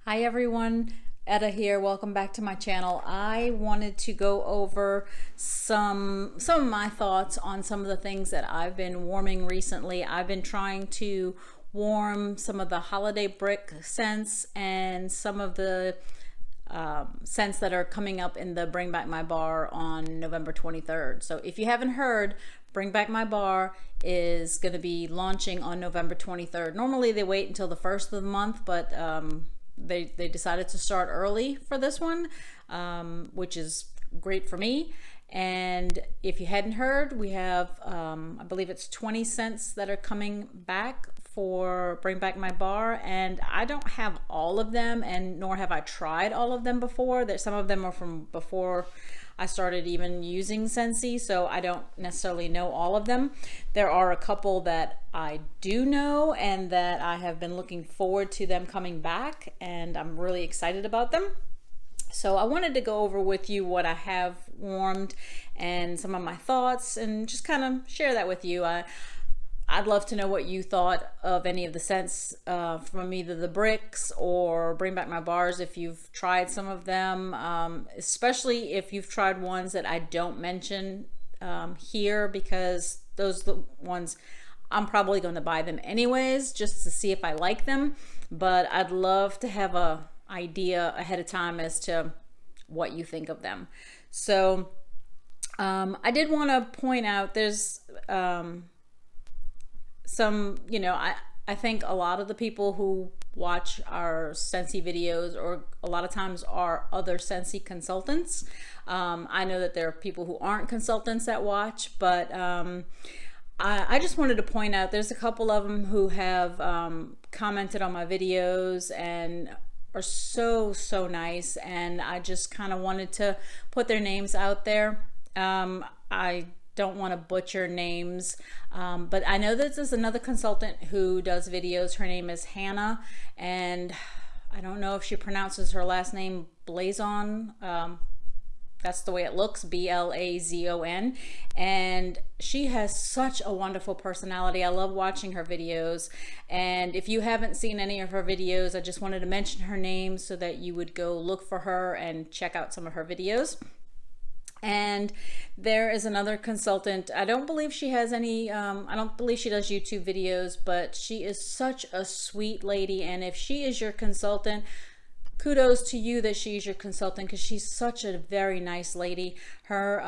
Hi everyone, Etta here. Welcome back to my channel. I wanted to go over some of my thoughts on some of the things that I've been warming recently. I've been trying to warm some of the holiday brick scents and some of the scents that are coming up in the Bring Back My Bar on November 23rd. So if you haven't heard, Bring Back My Bar is going to be launching on November 23rd. Normally they wait until the first of the month, but they decided to start early for this one, which is great for me. And if you hadn't heard, we have I believe it's 20 scents that are coming back for Bring Back My Bar, and I don't have all of them, and nor have I tried all of them before. There's some of them are from before I started even using Scentsy, so I don't necessarily know all of them. There are a couple that I do know and that I have been looking forward to them coming back, and I'm really excited about them. So I wanted to go over with you what I have warmed and some of my thoughts and just kind of share that with you. I'd love to know what you thought of any of the scents from either the bricks or Bring Back My Bars, if you've tried some of them, especially if you've tried ones that I don't mention here, because those are the ones I'm probably going to buy them anyways just to see if I like them. But I'd love to have a idea ahead of time as to what you think of them. So I did want to point out there's some, I think a lot of the people who watch our Scentsy videos, or a lot of times are other Scentsy consultants. I know that there are people who aren't consultants that watch, but I just wanted to point out there's a couple of them who have commented on my videos and are so nice, and I just kind of wanted to put their names out there. I don't want to butcher names, but I know that there's another consultant who does videos. Her name is Hannah, and I don't know if she pronounces her last name Blazon. That's the way it looks, Blazon, and she has such a wonderful personality. I love watching her videos, and if you haven't seen any of her videos, I just wanted to mention her name so that you would go look for her and check out some of her videos. And there is another consultant. I don't believe she has any, I don't believe she does YouTube videos, but she is such a sweet lady. And if she is your consultant, kudos to you that she's your consultant, because she's such a very nice lady. Her,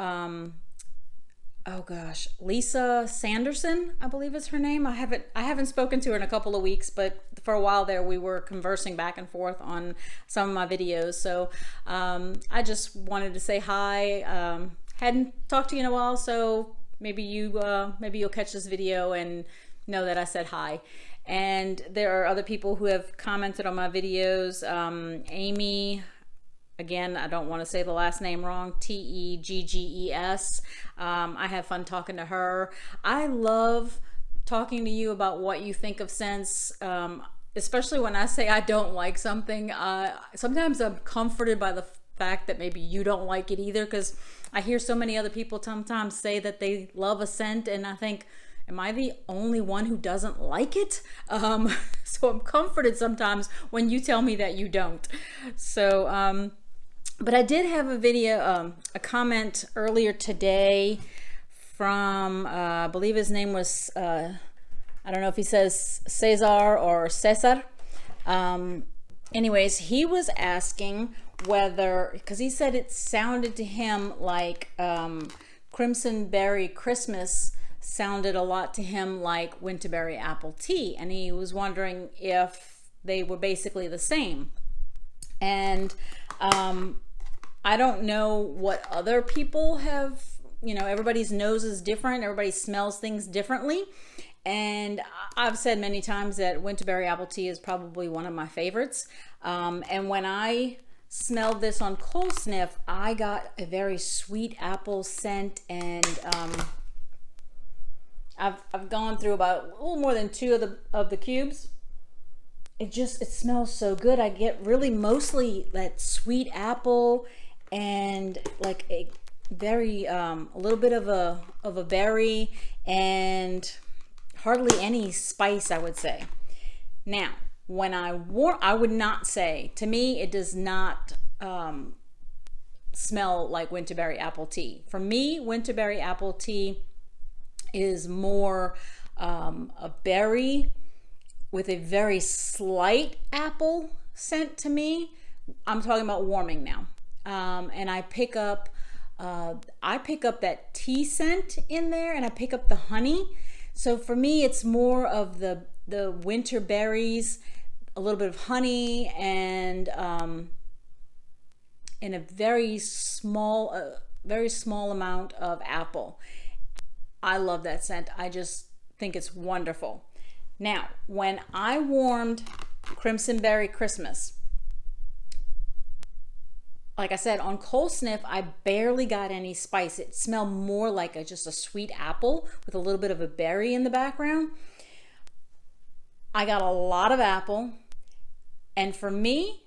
oh gosh, Lisa Sanderson, I believe is her name. I haven't spoken to her in a couple of weeks, but for a while there we were conversing back and forth on some of my videos. So I just wanted to say hi. Hadn't talked to you in a while, so maybe you'll catch this video and know that I said hi. And there are other people who have commented on my videos. Amy, again, I don't want to say the last name wrong, Tegges. I have fun talking to her. I love talking to you about what you think of scents, especially when I say I don't like something. Sometimes I'm comforted by the fact that maybe you don't like it either, because I hear so many other people sometimes say that they love a scent, and I think, am I the only one who doesn't like it? So I'm comforted sometimes when you tell me that you don't. So, but I did have a video, a comment earlier today from, I believe his name was, I don't know if he says Cesar or Cesar. Anyways, he was asking whether, because he said it sounded to him like Crimson Berry Christmas sounded a lot to him like Winterberry Apple Tea, and he was wondering if they were basically the same. And I don't know what other people have, everybody's nose is different, everybody smells things differently, and I've said many times that Winterberry Apple Tea is probably one of my favorites. And when I smelled this on Cold Sniff, I got a very sweet apple scent, and I've gone through about a little more than 2 of the cubes. It smells so good. I get really mostly that sweet apple and like a very a little bit of a berry, and hardly any spice, I would say. Now, When I would not say, to me, it does not smell like winterberry apple tea. For me, winterberry apple tea is more a berry with a very slight apple scent to me. I'm talking about warming now. And I pick up that tea scent in there, and I pick up the honey. So for me, it's more of the winter berries, a little bit of honey, and in a very small amount of apple. I love that scent. I just think it's wonderful. Now, when I warmed Crimson Berry Christmas, like I said, on cold sniff, I barely got any spice. It smelled more like just a sweet apple with a little bit of a berry in the background. I got a lot of apple, and for me,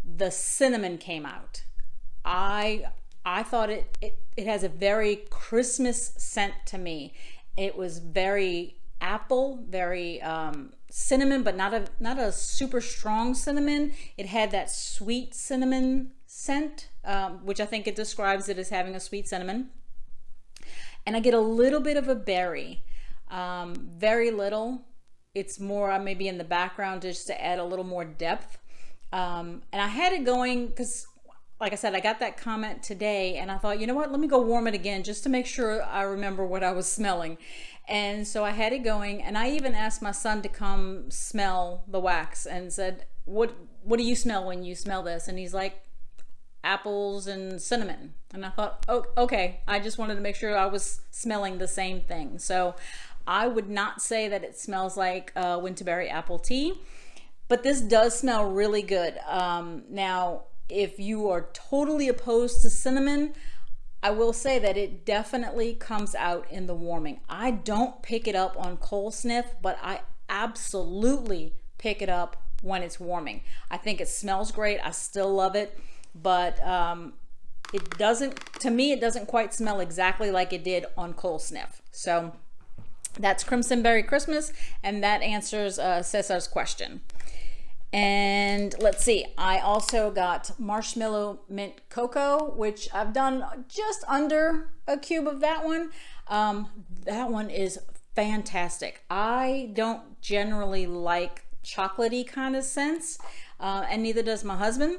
the cinnamon came out. I thought it has a very Christmas scent to me. It was very apple, very cinnamon, but not a super strong cinnamon. It had that sweet cinnamon scent, which I think it describes it as having a sweet cinnamon. And I get a little bit of a berry, very little. It's more maybe in the background just to add a little more depth. And I had it going because, like I said, I got that comment today, and I thought, you know what, let me go warm it again just to make sure I remember what I was smelling. And so I had it going, and I even asked my son to come smell the wax and said, what do you smell when you smell this? And he's like, apples and cinnamon. And I thought, oh, okay, I just wanted to make sure I was smelling the same thing. So I would not say that it smells like winterberry apple tea, but this does smell really good. Now, if you are totally opposed to cinnamon, I will say that it definitely comes out in the warming. I don't pick it up on cold sniff, but I absolutely pick it up when it's warming. I think it smells great. I still love it, but it doesn't, to me, it doesn't quite smell exactly like it did on cold sniff. So that's Crimson Berry Christmas, and that answers Cesar's question. And let's see, I also got Marshmallow Mint Cocoa, which I've done just under a cube of that one. That one is fantastic. I don't generally like chocolatey kind of scents, and neither does my husband.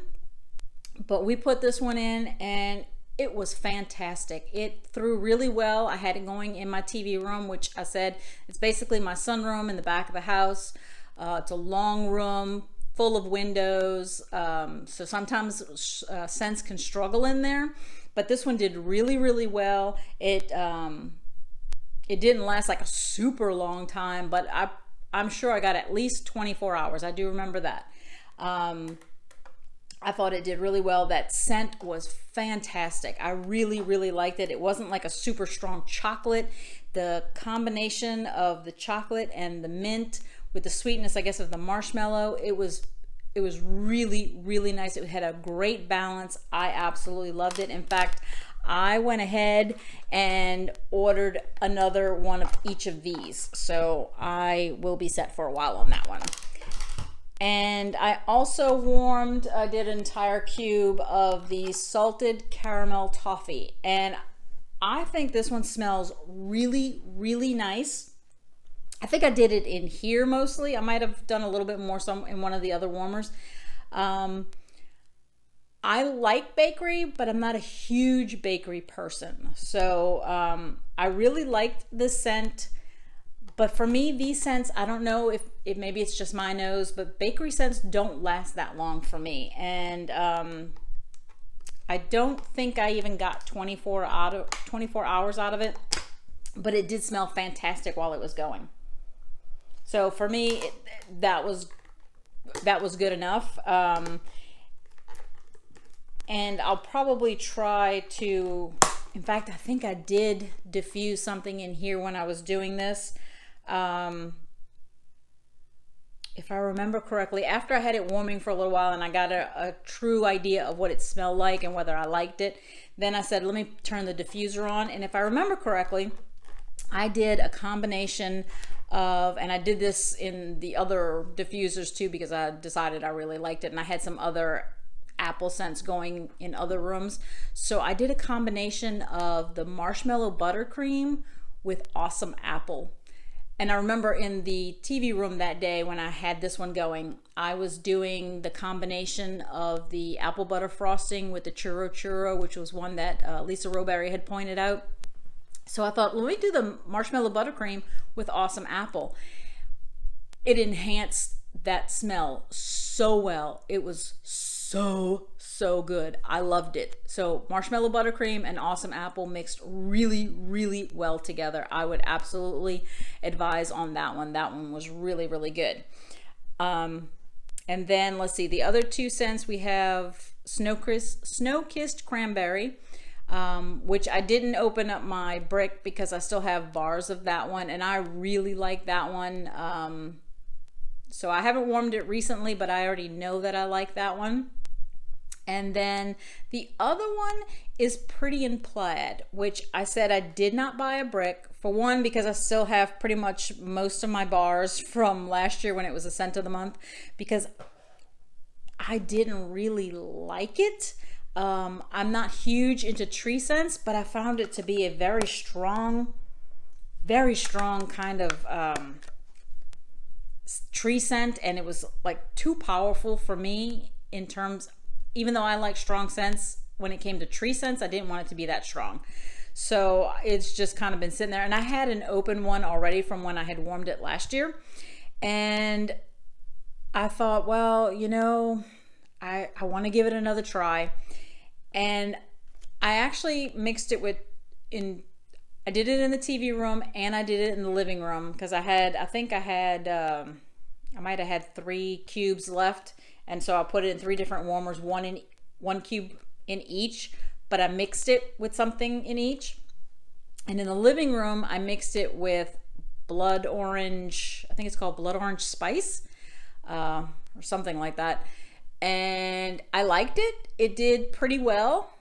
But we put this one in, and it was fantastic. It threw really well. I had it going in my TV room, which I said it's basically my sunroom in the back of the house. It's a long room full of windows, so sometimes scents can struggle in there, but this one did really, really well. It didn't last like a super long time, but I'm sure I got at least 24 hours. I do remember that. I thought it did really well. That scent was fantastic. I really, really liked it. It wasn't like a super strong chocolate. The combination of the chocolate and the mint with the sweetness, I guess, of the marshmallow, it was really, really nice. It had a great balance. I absolutely loved it. In fact, I went ahead and ordered another one of each of these, so I will be set for a while on that one. And I also did an entire cube of the salted caramel toffee, and I think this one smells really, really nice. I think I did it in here mostly. I might have done a little bit more in one of the other warmers. I like bakery, but I'm not a huge bakery person. So I really liked this scent. But for me, these scents, I don't know if maybe it's just my nose, but bakery scents don't last that long for me. And I don't think I even got 24 hours out of it, but it did smell fantastic while it was going. So for me, that was good enough. And I'll probably try to, in fact, I think I did diffuse something in here when I was doing this. If I remember correctly, after I had it warming for a little while and I got a true idea of what it smelled like and whether I liked it, then I said, let me turn the diffuser on. And if I remember correctly, I did a combination and I did this in the other diffusers too because I decided I really liked it, and I had some other apple scents going in other rooms. So I did a combination of the marshmallow buttercream with awesome apple. And I remember in the TV room that day when I had this one going, I was doing the combination of the apple butter frosting with the churro churro, which was one that Lisa Roberry had pointed out. So I thought, let me do the marshmallow buttercream with awesome apple. It enhanced that smell so well. It was so good. I loved it. So marshmallow buttercream and awesome apple mixed really well together. I would absolutely advise on that one. That one was really good. And then let's see, the other two scents, we have Snow-Kissed Cranberry, which I didn't open up my brick because I still have bars of that one, and I really like that one. So I haven't warmed it recently, but I already know that I like that one. And then the other one is Pretty in Plaid, which I said I did not buy a brick. For one, because I still have pretty much most of my bars from last year when it was a scent of the month, because I didn't really like it. I'm not huge into tree scents, but I found it to be a very strong kind of tree scent, and it was like too powerful for me in terms, even though I like strong scents, when it came to tree scents, I didn't want it to be that strong. So it's just kind of been sitting there, and I had an open one already from when I had warmed it last year, and I thought, well, you know, I want to give it another try. And I actually mixed it I did it in the TV room and I did it in the living room because I might have had 3 cubes left, and so I put it in 3 different warmers, one cube in each, but I mixed it with something in each. And in the living room, I mixed it with blood orange, I think it's called blood orange spice, or something like that. And I liked it. It did pretty well.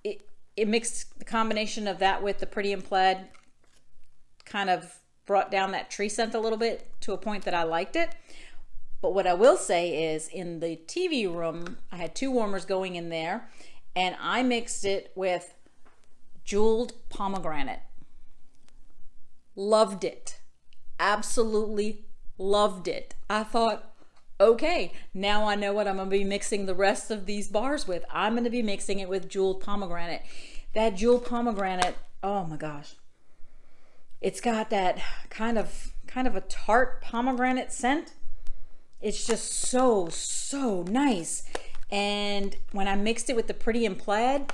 It mixed the combination of that with the Pretty in Plaid, kind of brought down that tree scent a little bit to a point that I liked it. But what I will say is, in the TV room, I had 2 warmers going in there, and I mixed it with jeweled pomegranate. Loved it. Absolutely loved it. I thought, okay, now I know what I'm going to be mixing the rest of these bars with. I'm going to be mixing it with jeweled pomegranate. That jeweled pomegranate, oh my gosh. It's got that kind of a tart pomegranate scent. It's just so nice. And when I mixed it with the Pretty in Plaid,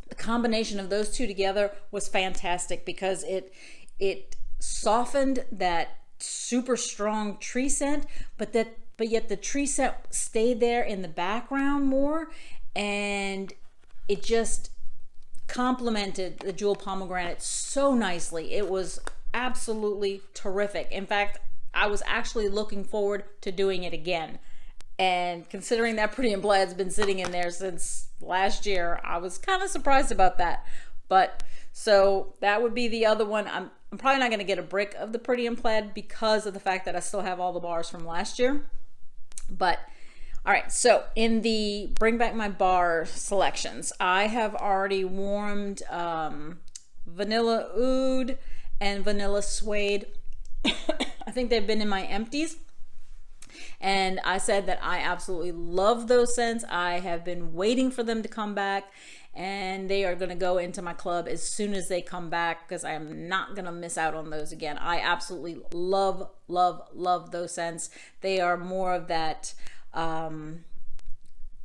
the combination of those two together was fantastic because it softened that super strong tree scent, but yet the tree scent stayed there in the background more, and it just complemented the jewel pomegranate so nicely. It was absolutely terrific. In fact, I was actually looking forward to doing it again. And considering that Pretty in Plaid's been sitting in there since last year, I was kind of surprised about that. But so that would be the other one. I'm probably not going to get a brick of the Pretty in Plaid because of the fact that I still have all the bars from last year. But all right, so in the Bring Back My Bar selections, I have already warmed Vanilla Oud and Vanilla Suede. I think they've been in my empties. And I said that I absolutely love those scents. I have been waiting for them to come back, and they are going to go into my club as soon as they come back because I am not going to miss out on those again. I absolutely love those scents. They are more of that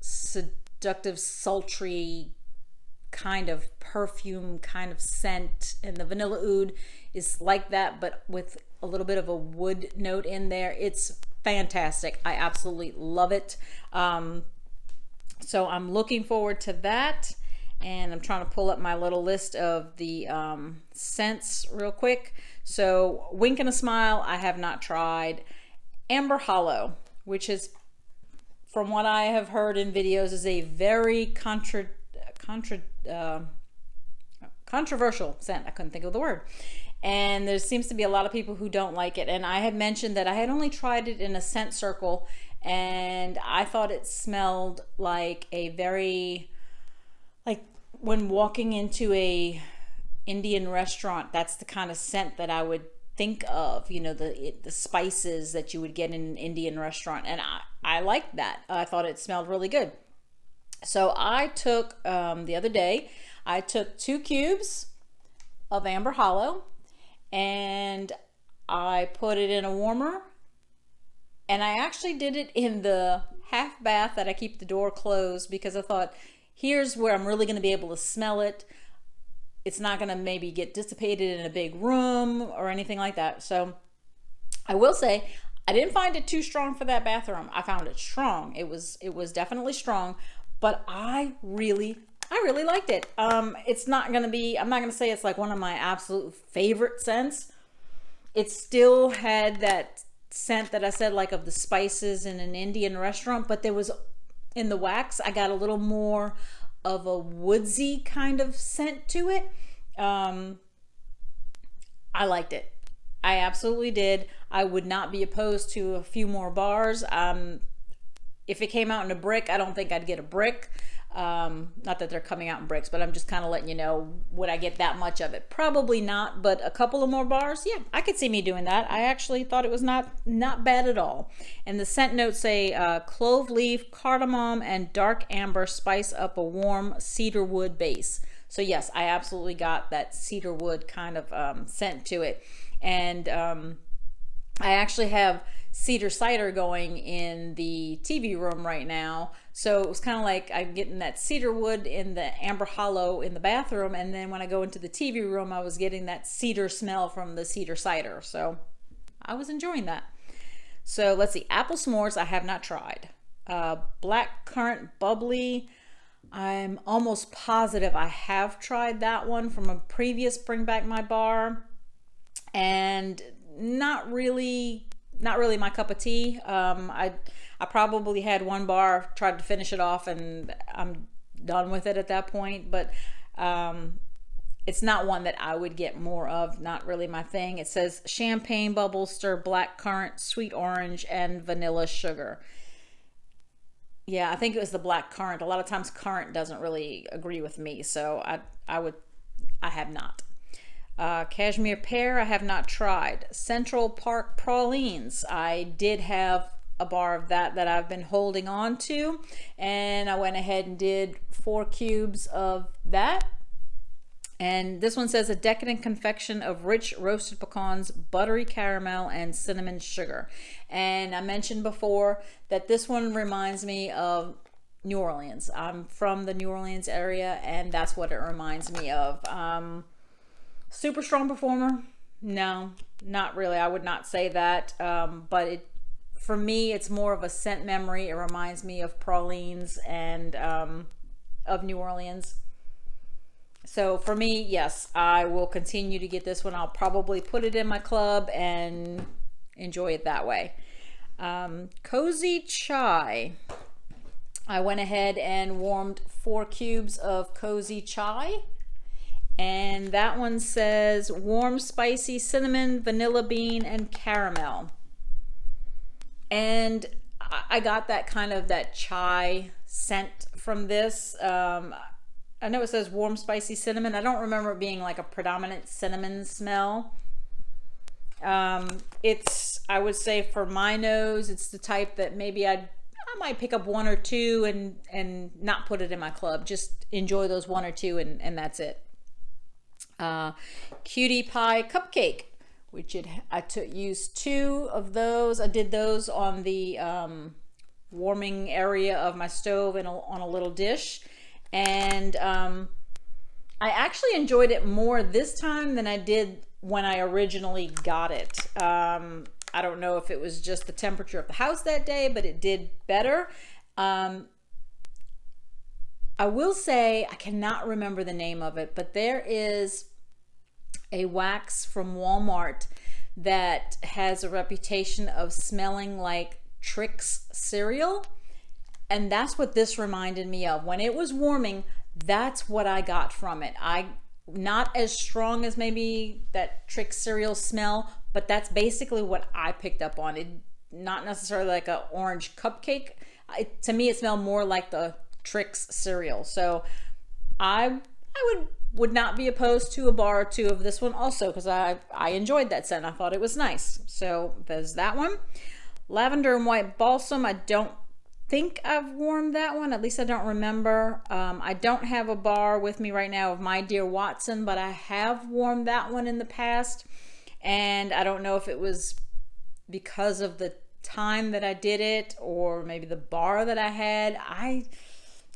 seductive, sultry kind of perfume kind of scent, and the Vanilla Oud is like that, but with a little bit of a wood note in there. It's fantastic. I absolutely love it. So I'm looking forward to that, and I'm trying to pull up my little list of the scents real quick. So Wink and a Smile, I have not tried. Amber Hollow, which is, from what I have heard in videos, is a very controversial scent. I couldn't think of the word. and there seems to be a lot of people who don't like it. And I had mentioned that I had only tried it in a scent circle, and I thought it smelled like a very, like when walking into a Indian restaurant, that's the kind of scent that I would think of, you know, the spices that you would get in an Indian restaurant. And I liked that. I thought it smelled really good. So I took, the other day, I took 2 cubes of Amber Hollow and I put it in a warmer, and I actually did it in the half bath that I keep the door closed, because I thought, here's where I'm really going to be able to smell it. It's not going to maybe get dissipated in a big room or anything like that. So I will say I didn't find it too strong for that bathroom. I found it strong. It was definitely strong, but I really liked it. It's not going to be, I'm not going to say it's like one of my absolute favorite scents. It still had that scent that I said, like of the spices in an Indian restaurant, but there was, in the wax, I got a little more of a woodsy kind of scent to it. I liked it. I absolutely did. I would not be opposed to a few more bars. If it came out in a brick, I don't think I'd get a brick. Not that they're coming out in bricks, but I'm just kind of letting you know, would I get that much of it? Probably not, but a couple of more bars, yeah, I could see me doing that. I actually thought it was not bad at all. And the scent notes say clove leaf, cardamom, and dark amber spice up a warm cedar wood base. So yes, I absolutely got that cedar wood kind of scent to it. And I actually have cedar cider going in the TV room right now, so it was kind of like I'm getting that cedar wood in the Amber Hollow in the bathroom, and then when I go into the TV room, I was getting that cedar smell from the cedar cider. So I was enjoying that. So let's see, apple s'mores I have not tried. Black currant bubbly, I'm almost positive I have tried that one from a previous Bring Back My Bar, and not really my cup of tea. I probably had one bar, tried to finish it off, and I'm done with it at that point. But it's not one that I would get more of. Not really my thing. It says champagne bubbles, stir black currant, sweet orange, and vanilla sugar. Yeah, I think it was the black currant. A lot of times currant doesn't really agree with me, so I have not. Cashmere pear I have not tried. Central Park pralines, I did have a bar of that I've been holding on to, and I went ahead and did 4 cubes of that. And this one says a decadent confection of rich roasted pecans, buttery caramel, and cinnamon sugar. And I mentioned before that this one reminds me of New Orleans. I'm from the New Orleans area, and that's what it reminds me of. Super strong performer? No, not really. I would not say that. But for me, it's more of a scent memory. It reminds me of pralines and of New Orleans. So for me, yes, I will continue to get this one. I'll probably put it in my club and enjoy it that way. Cozy Chai. I went ahead and warmed 4 cubes of Cozy Chai. And that one says warm, spicy cinnamon, vanilla bean, and caramel. And I got that kind of that chai scent from this. I know it says warm, spicy cinnamon. I don't remember it being like a predominant cinnamon smell. It's, I would say for my nose, it's the type that maybe I might pick up 1 or 2 and not put it in my club. Just enjoy those 1 or 2 and that's it. Cutie Pie Cupcake, which I used 2 of those. I did those on the warming area of my stove and on a little dish, and I actually enjoyed it more this time than I did when I originally got it. I don't know if it was just the temperature of the house that day, but it did better. I will say, I cannot remember the name of it, but there is a wax from Walmart that has a reputation of smelling like Trix cereal. And that's what this reminded me of. When it was warming, that's what I got from it. not as strong as maybe that Trix cereal smell, but that's basically what I picked up on. It not necessarily like an orange cupcake. To me, it smelled more like the Trix cereal. So I would not be opposed to a bar or two of this one also, because I enjoyed that scent. I thought it was nice. So there's that one. Lavender and White Balsam. I don't think I've worn that one. At least I don't remember. I don't have a bar with me right now of My Dear Watson, but I have worn that one in the past. And I don't know if it was because of the time that I did it or maybe the bar that I had.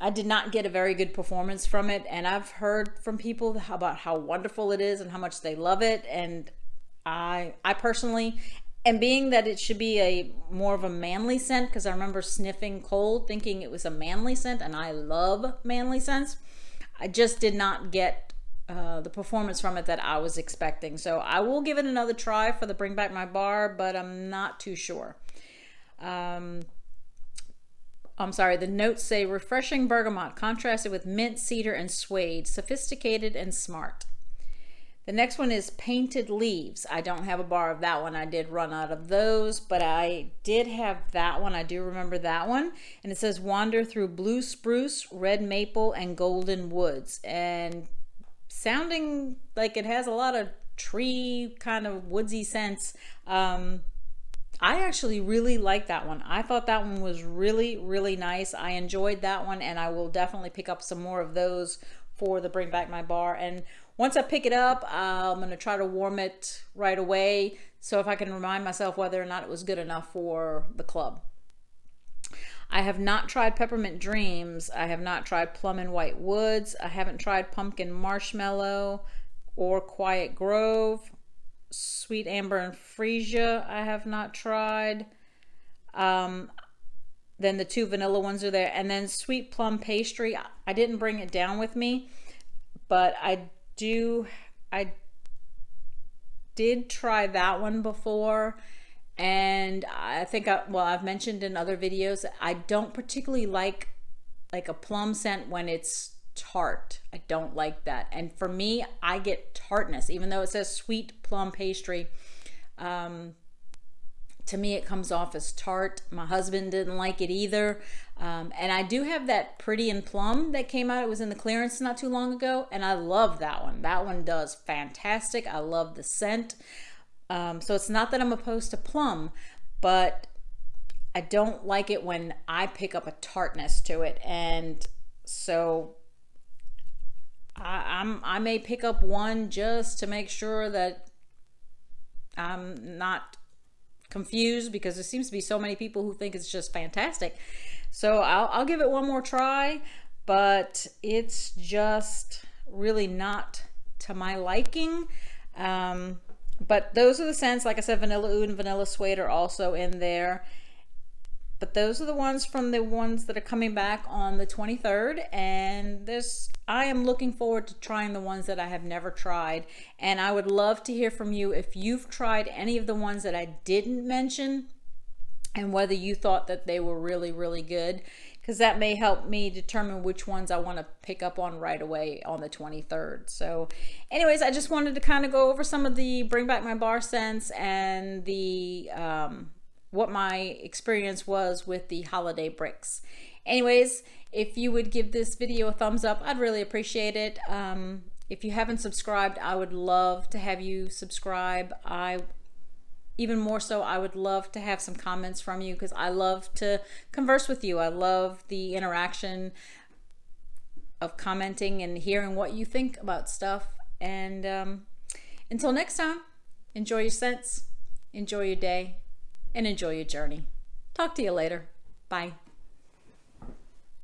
I did not get a very good performance from it, and I've heard from people about how wonderful it is and how much they love it. And I personally, and being that it should be a more of a manly scent, because I remember sniffing cold thinking it was a manly scent, and I love manly scents, I just did not get the performance from it that I was expecting. So I will give it another try for the Bring Back My Bar, but I'm not too sure. I'm sorry, the notes say refreshing bergamot contrasted with mint, cedar, and suede, sophisticated and smart. The next one is Painted Leaves. I don't have a bar of that one. I did run out of those, but I did have that one. I do remember that one. And it says wander through blue spruce, red maple, and golden woods. And sounding like it has a lot of tree kind of woodsy scents. I actually really like that one. I thought that one was really, really nice. I enjoyed that one, and I will definitely pick up some more of those for the Bring Back My Bar. And once I pick it up, I'm going to try to warm it right away, so if I can remind myself whether or not it was good enough for the club. I have not tried Peppermint Dreams. I have not tried Plum and White Woods. I haven't tried Pumpkin Marshmallow or Quiet Grove. Sweet Amber and Freesia I have not tried. Then the two vanilla ones are there, and then Sweet Plum Pastry. I didn't bring it down with me, but I did try that one before, and I think I've mentioned in other videos, I don't particularly like a plum scent when it's tart. I don't like that, and for me, I get tartness even though it says Sweet Plum Pastry. To me, it comes off as tart. My husband didn't like it either, and I do have that Pretty and Plum that came out. It was in the clearance not too long ago, and I love that one. That one does fantastic. I love the scent. So it's not that I'm opposed to plum, but I don't like it when I pick up a tartness to it, and so I may pick up one just to make sure that I'm not confused, because there seems to be so many people who think it's just fantastic. So I'll give it one more try, but it's just really not to my liking. But those are the scents. Like I said, Vanilla Oud and Vanilla Suede are also in there. But those are the ones from the ones that are coming back on the 23rd. And I am looking forward to trying the ones that I have never tried. And I would love to hear from you if you've tried any of the ones that I didn't mention, and whether you thought that they were really, really good, because that may help me determine which ones I want to pick up on right away on the 23rd. So anyways, I just wanted to kind of go over some of the Bring Back My Bar scents and the what my experience was with the holiday bricks. Anyways, if you would give this video a thumbs up, I'd really appreciate it. If you haven't subscribed, I would love to have you subscribe. Even more so, I would love to have some comments from you, because I love to converse with you. I love the interaction of commenting and hearing what you think about stuff. And until next time, enjoy your scents, enjoy your day, and enjoy your journey. Talk to you later. Bye.